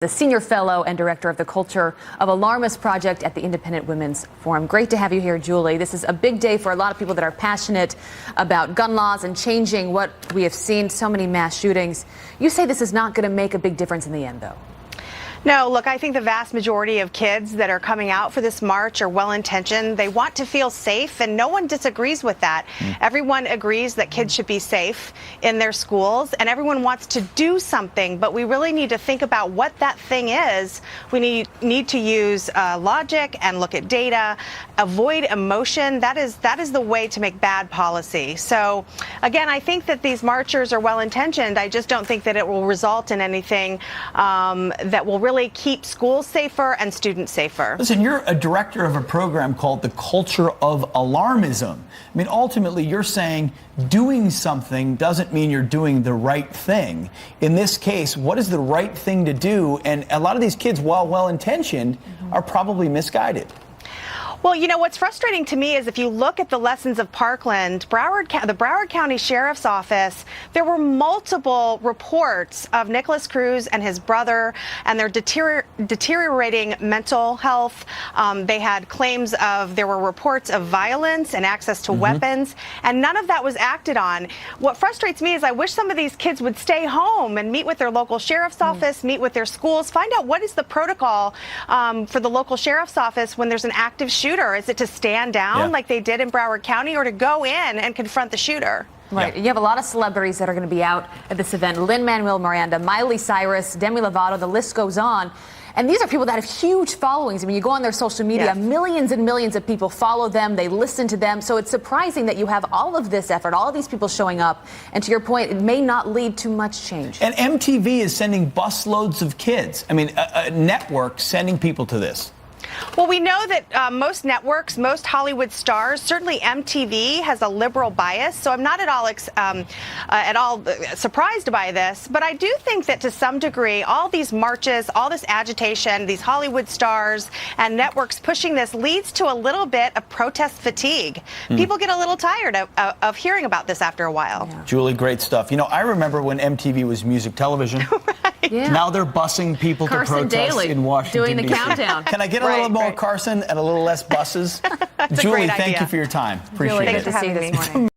The senior fellow and director of the Culture of Alarmist Project at the Independent Women's Forum. Great to have you here, Julie. This is a big day for a lot of people that are passionate about gun laws and changing what we have seen, so many mass shootings. You say this is not going to make a big difference in the end, though. No, look, I think the vast majority of kids that are coming out for this march are well-intentioned. They want to feel safe, and no one disagrees with that. Everyone agrees that kids should be safe in their schools, and everyone wants to do something, but we really need to think about what that thing is. We need to use logic and look at data, avoid emotion. That is the way to make bad policy. So, again, I think that these marchers are well-intentioned. I just don't think that it will result in anything that will really keep schools safer and students safer. Listen, you're a director of a program called the Culture of Alarmism. I mean, ultimately, you're saying doing something doesn't mean you're doing the right thing. In this case, what is the right thing to do? And a lot of these kids, while well-intentioned, are probably misguided. Well, you know, what's frustrating to me is if you look at the lessons of Parkland, the Broward County Sheriff's Office, there were multiple reports of Nicholas Cruz and his brother and their deteriorating mental health. They had claims there were reports of violence and access to weapons, and none of that was acted on. What frustrates me is I wish some of these kids would stay home and meet with their local sheriff's office, meet with their schools, find out what is the protocol for the local sheriff's office when there's an active shooter. Is it to stand down like they did in Broward County, or to go in and confront the shooter? Right. You have a lot of celebrities that are going to be out at this event. Lin-Manuel Miranda, Miley Cyrus, Demi Lovato, the list goes on. And these are people that have huge followings. I mean, you go on their social media, millions and millions of people follow them, they listen to them. So it's surprising that you have all of this effort, all of these people showing up. And to your point, it may not lead to much change. And MTV is sending busloads of kids. I mean, a network sending people to this. Well, we know that most networks, most Hollywood stars, certainly MTV has a liberal bias, so I'm not at all surprised by this. But I do think that to some degree, all these marches, all this agitation, these Hollywood stars and networks pushing this leads to a little bit of protest fatigue. People get a little tired of hearing about this after a while. Yeah. Julie, great stuff. You know, I remember when MTV was music television. Now they're busing people to protest Daly in Washington, doing the countdown. Can I get a little more Carson and a little less buses? Julie, thank you for your time. Appreciate it. Thanks for having me.